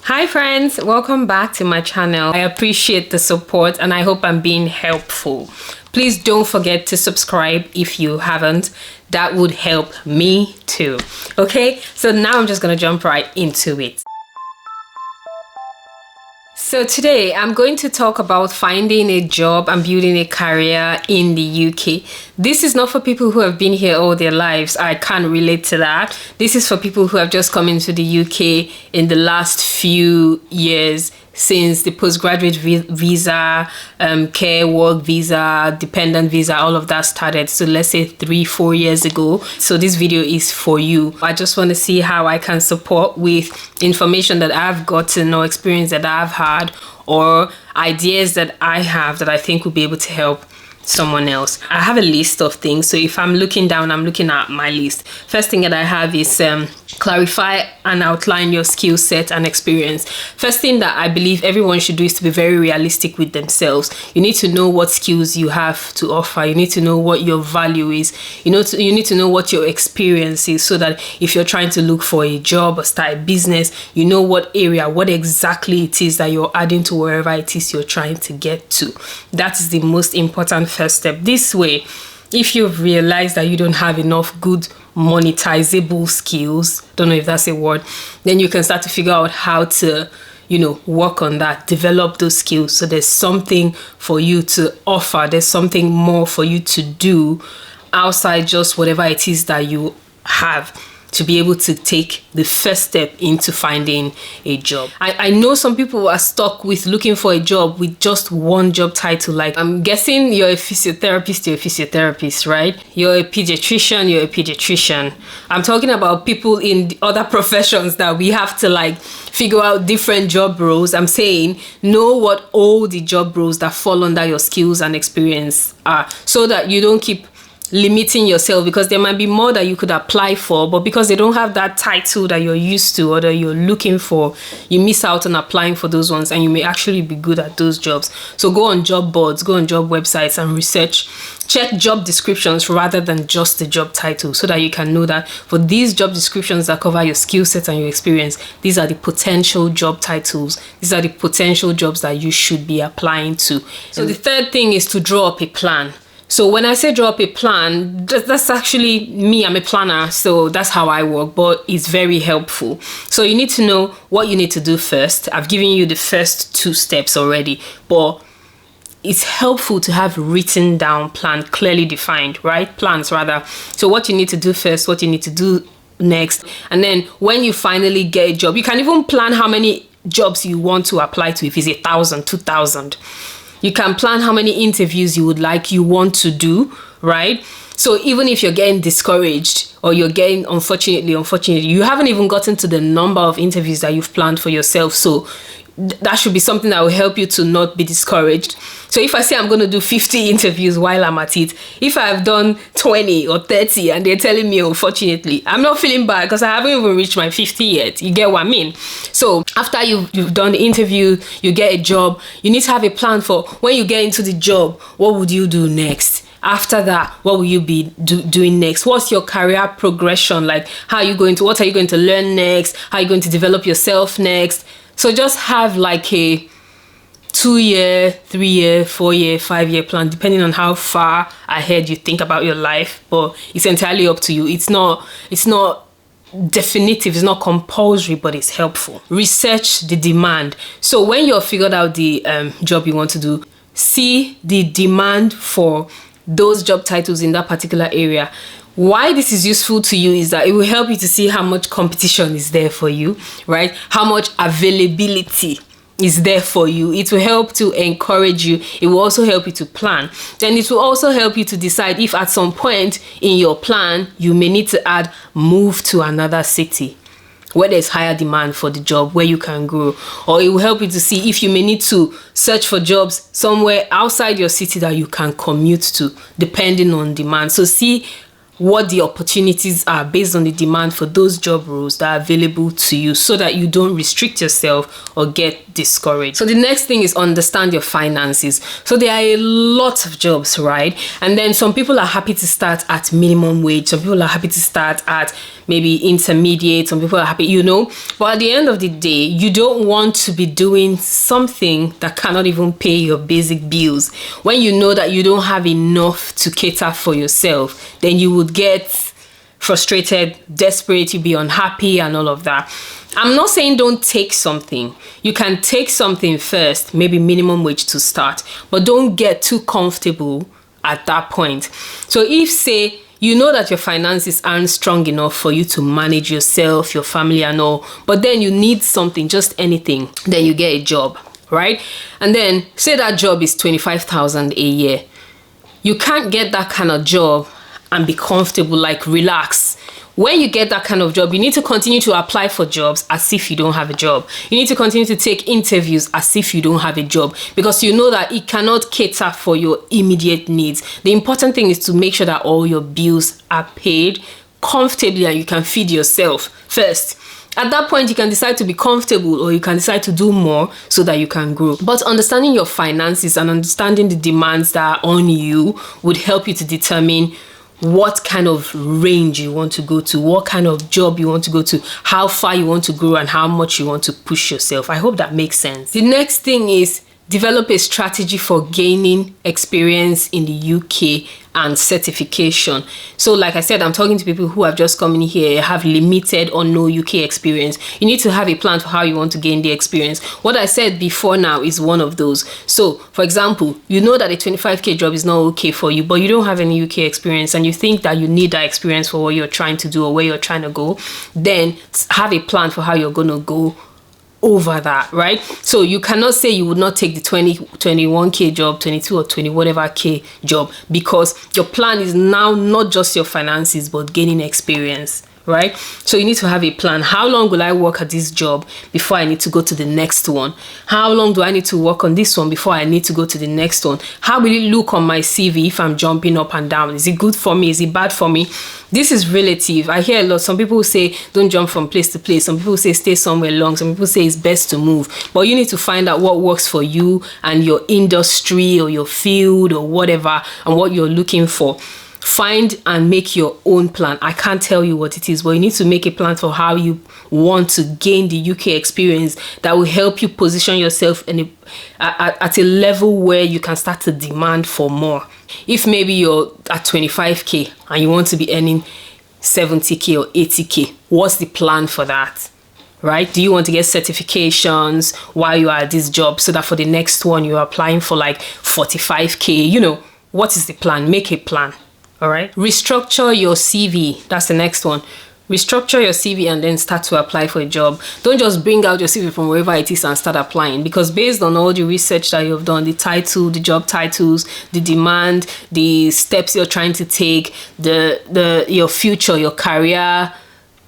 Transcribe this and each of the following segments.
Hi friends, welcome back to my channel. I appreciate the support and I hope I'm being helpful. Please don't forget to subscribe if you haven't. That would help me too. Okay, so now I'm just gonna jump right into it. So today I'm going to talk about finding a job and building a career in the UK. This is not for people who have been here all their lives. I can't relate to that. This is for people who have just come into the UK in the last few years since the postgraduate visa, care work visa, dependent visa, all of that started. So let's say 3-4 years ago. So this video is for you. I just want to see how I can support with information that I've gotten or experience that I've had or ideas that I have that I think will be able to help someone else. I have a list of things. So if I'm looking down, I'm looking at my list. First thing that I have is clarify and outline your skill set and experience. First thing that I believe everyone should do is to be very realistic with themselves. You need to know what skills you have to offer. You need to know what your value is. You need to know what your experience is, so that if you're trying to look for a job or start a business, you know what area, what exactly it is that you're adding to wherever it is you're trying to get to. That is the most important first step. This way, if you've realized that you don't have enough good monetizable skills, don't know if that's a word, then you can start to figure out how to, work on that, develop those skills. So there's something for you to offer. There's something more for you to do outside just whatever it is that you have, to be able to take the first step into finding a job. I know some people are stuck with looking for a job with just one job title. Like, I'm guessing you're a physiotherapist, right? You're a pediatrician. I'm talking about people in the other professions that we have to figure out different job roles. I'm saying know what all the job roles that fall under your skills and experience are, so that you don't keep limiting yourself, because there might be more that you could apply for, but because they don't have that title that you're used to or that you're looking for, you miss out on applying for those ones, and you may actually be good at those jobs. So go on job boards, go on job websites and research. Check job descriptions rather than just the job title, so that you can know that for these job descriptions that cover your skill set and your experience, these are the potential job titles. These are the potential jobs that you should be applying to. So the third thing is to draw up a plan. So when I say draw up a plan, that's actually me. I'm a planner, so that's how I work, but it's very helpful. So you need to know what you need to do first. I've given you the first 2 steps already, but it's helpful to have written down plan, clearly defined, right? Plans rather. So what you need to do first, what you need to do next, and then when you finally get a job, you can even plan how many jobs you want to apply to. If it's 1,000, 2,000. You can plan how many interviews you want to do, right? So even if you're getting discouraged or you're getting, unfortunately, you haven't even gotten to the number of interviews that you've planned for yourself. So that should be something that will help you to not be discouraged. So if I say I'm going to do 50 interviews while I'm at it, if I've done 20 or 30 and they're telling me, unfortunately, I'm not feeling bad because I haven't even reached my 50 yet. You get what I mean? So after you've done the interview, you get a job, you need to have a plan for when you get into the job, what would you do next? After that, what will you be doing next? What's your career progression? Like, what are you going to learn next? How are you going to develop yourself next? So just have like a 2-year, 3-year, 4-year, 5-year plan, depending on how far ahead you think about your life. But it's entirely up to you. It's not definitive, it's not compulsory, but it's helpful. Research the demand. So when you've figured out the job you want to do, see the demand for those job titles in that particular area. Why this is useful to you is that it will help you to see how much competition is there for you, right? How much availability is there for you. It will help to encourage you. It will also help you to plan. Then it will also help you to decide if at some point in your plan, you may need to move to another city where there's higher demand for the job, where you can grow. Or it will help you to see if you may need to search for jobs somewhere outside your city that you can commute to, depending on demand. So see what the opportunities are based on the demand for those job roles that are available to you, so that you don't restrict yourself or get discouraged. So the next thing is understand your finances. So there are a lot of jobs, right? And then some people are happy to start at minimum wage. Some people are happy to start at maybe intermediate. Some people are happy, But at the end of the day, you don't want to be doing something that cannot even pay your basic bills. When you know that you don't have enough to cater for yourself, then you would get frustrated, desperate, you'd be unhappy and all of that. I'm not saying don't take something. You can take something first, maybe minimum wage to start, but don't get too comfortable at that point. So if, say, you know that your finances aren't strong enough for you to manage yourself, your family and all, but then you need something, just anything, then you get a job, right? And then say that job is 25,000 a year. You can't get that kind of job and be comfortable, like relax. When you get that kind of job, you need to continue to apply for jobs as if you don't have a job. You need to continue to take interviews as if you don't have a job, because you know that it cannot cater for your immediate needs. The important thing is to make sure that all your bills are paid comfortably and you can feed yourself first. At that point, you can decide to be comfortable or you can decide to do more so that you can grow. But understanding your finances and understanding the demands that are on you would help you to determine what kind of range you want to go to, what kind of job you want to go to, how far you want to grow, and how much you want to push yourself. I hope that makes sense. The next thing is develop a strategy for gaining experience in the UK and certification. So like I said, I'm talking to people who have just come in here, have limited or no UK experience. You need to have a plan for how you want to gain the experience. What I said before now is one of those. So for example, you know that a 25k job is not okay for you, but you don't have any UK experience and you think that you need that experience for what you're trying to do or where you're trying to go, then have a plan for how you're going to go over that, right? So you cannot say you would not take the 21k job, 22 or 20 whatever k job, because your plan is now not just your finances but gaining experience, right? So you need to have a plan. How long will I work at this job before I need to go to the next one? How long do I need to work on this one before I need to go to the next one? How will it look on my CV if I'm jumping up and down? Is it good for me? Is it bad for me? This is relative. I hear a lot. Some people say don't jump from place to place. Some people say stay somewhere long. Some people say it's best to move. But you need to find out what works for you and your industry or your field or whatever and what you're looking for. Find and make your own plan. I can't tell you what it is, but you need to make a plan for how you want to gain the UK experience that will help you position yourself at a level where you can start to demand for more. If maybe you're at 25k and you want to be earning 70k or 80k, what's the plan for that? Right? Do you want to get certifications while you are at this job so that for the next one you're applying for like 45k? What is the plan? Make a plan. All right. Restructure your CV. That's the next one. Restructure your CV and then start to apply for a job. Don't just bring out your CV from wherever it is and start applying, because based on all the research that you've done, the title, the job titles, the demand, the steps you're trying to take, your future, your career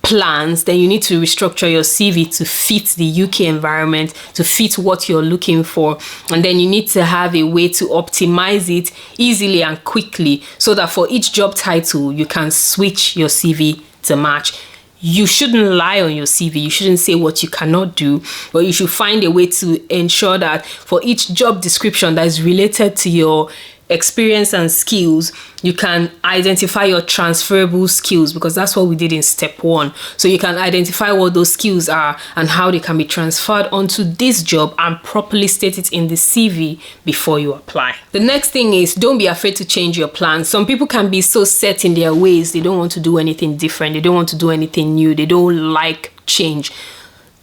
plans, then you need to restructure your CV to fit the UK environment, to fit what you're looking for. And then you need to have a way to optimize it easily and quickly so that for each job title, you can switch your CV to match. You shouldn't lie on your CV. You shouldn't say what you cannot do, but you should find a way to ensure that for each job description that is related to your experience and skills, you can identify your transferable skills, because that's what we did in step 1. So you can identify what those skills are and how they can be transferred onto this job and properly state it in the CV before you apply. The next thing is don't be afraid to change your plans. Some people can be so set in their ways, they don't want to do anything different, they don't want to do anything new, they don't like change.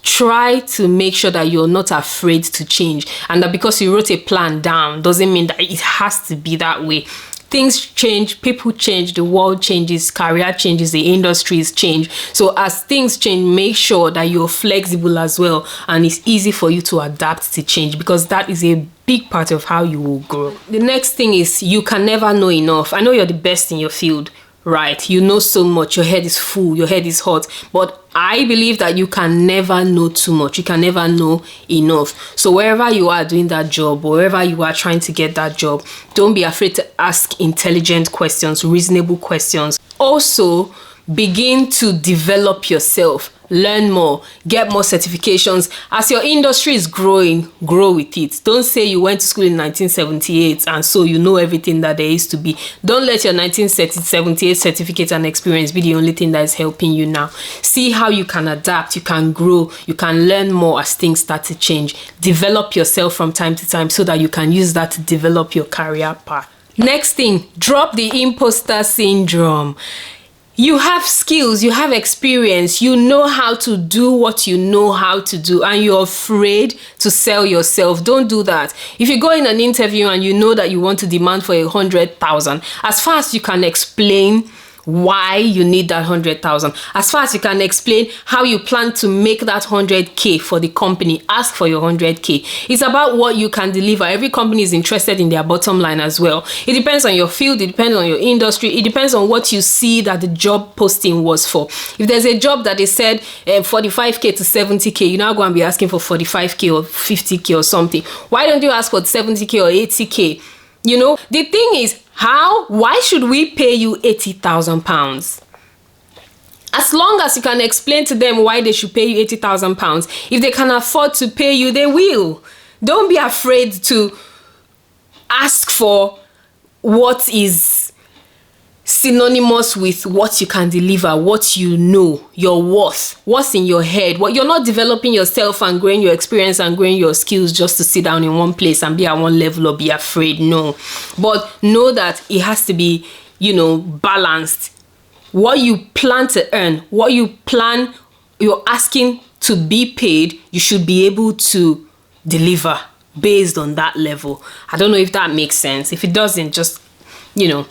Try to make sure that you're not afraid to change, and that because you wrote a plan down doesn't mean that it has to be that way. Things change, people change, the world changes, career changes, the industries change. So as things change, make sure that you're flexible as well and it's easy for you to adapt to change, because that is a big part of how you will grow. The next thing is you can never know enough. I know you're the best in your field, right? You know so much, your head is full, your head is hot, but I believe that you can never know too much. You can never know enough. So wherever you are doing that job, or wherever you are trying to get that job, don't be afraid to ask intelligent questions, reasonable questions. Also, begin to develop yourself. learn more, get more certifications. As your industry is growing, grow with it. Don't say you went to school in 1978 and so you know everything that there is to be. Don't let your 1978 certificate and experience be the only thing that is helping you now. See how you can adapt, you can grow, you can learn more as things start to change. Develop yourself from time to time so that you can use that to develop your career path. Next thing, drop the imposter syndrome. You have skills, you have experience, you know how to do what you know how to do, and you're afraid to sell yourself. Don't do that. If you go in an interview and you know that you want to demand for 100,000, as far as you can explain why you need that 100,000, as far as you can explain how you plan to make that 100k for the company, ask for your 100k. It's about what you can deliver. Every company is interested in their bottom line as well. It depends on your field, it depends on your industry, it depends on what you see that the job posting was for. If there's a job that they said 45k to 70k, you're now going to be asking for 45k or 50k or something. Why don't you ask for 70k or 80k? You know, the thing is, why should we pay you £80,000? As long as you can explain to them why they should pay you £80,000, if they can afford to pay you, they will. Don't be afraid to ask for what is synonymous with what you can deliver, what you know, your worth, what's in your head. What you're not developing yourself and growing your experience and growing your skills just to sit down in one place and be at one level or be afraid. No, but know that it has to be, you know, balanced. What you plan to earn, what you plan, you're asking to be paid, you should be able to deliver based on that level. I don't know if that makes sense. If it doesn't, just, you know,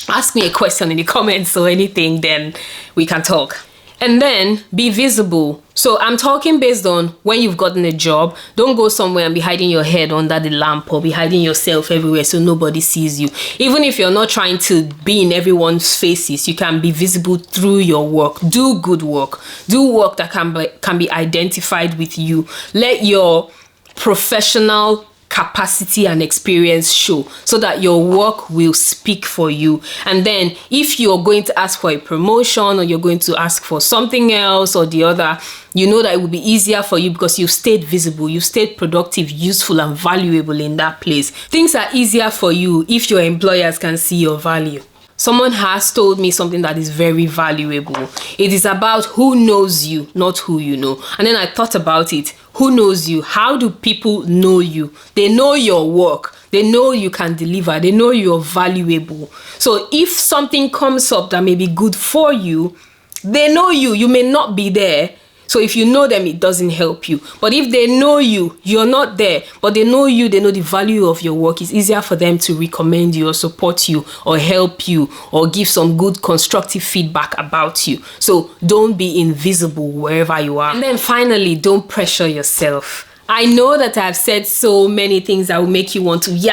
ask me a question in the comments or anything, then we can talk. And then be visible. So I'm talking based on when you've gotten a job. Don't go somewhere and be hiding your head under the lamp or be hiding yourself everywhere so nobody sees you. Even if you're not trying to be in everyone's faces, you can be visible through your work. Do good work. Do work that can be identified with you. Let your professional capacity and experience show so that your work will speak for you. And then if you're going to ask for a promotion or you're going to ask for something else or the other, you know that it will be easier for you because you've stayed visible, you've stayed productive, useful and valuable in that place. Things are easier for you if your employers can see your value. Someone has told me something that is very valuable. It is about who knows you, not who you know. And then I thought about it. Who knows you? How do people know you? They know your work. They know you can deliver. They know you're valuable. So if something comes up that may be good for you, they know you. You may not be there. So if you know them, it doesn't help you. But if they know you, you're not there, but they know you, they know the value of your work, it's easier for them to recommend you or support you or help you or give some good constructive feedback about you. So don't be invisible wherever you are. And then finally, don't pressure yourself. I know that I've said so many things that will make you want to,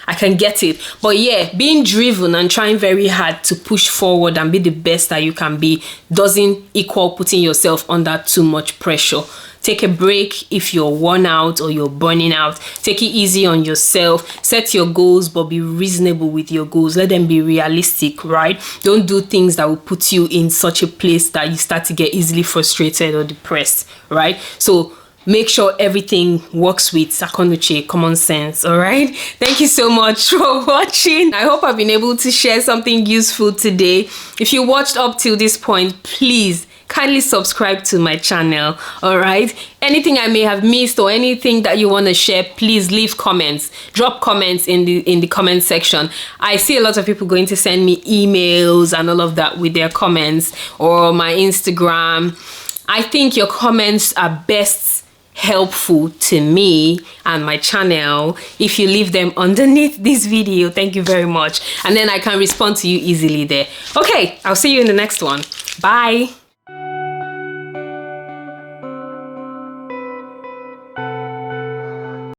I can get it. But yeah, being driven and trying very hard to push forward and be the best that you can be doesn't equal putting yourself under too much pressure. Take a break if you're worn out or you're burning out. Take it easy on yourself. Set your goals, but be reasonable with your goals. Let them be realistic, right? Don't do things that will put you in such a place that you start to get easily frustrated or depressed, right? So make sure everything works with Sakonuche, common sense, all right? Thank you so much for watching. I hope I've been able to share something useful today. If you watched up till this point, please kindly subscribe to my channel, all right? Anything I may have missed or anything that you want to share, please leave comments. Drop comments in the comment section. I see a lot of people going to send me emails and all of that with their comments or my Instagram. I think your comments are best helpful to me and my channel if you leave them underneath this video. Thank you very much, and then I can respond to you easily there. Okay, I'll see you in the next one. Bye.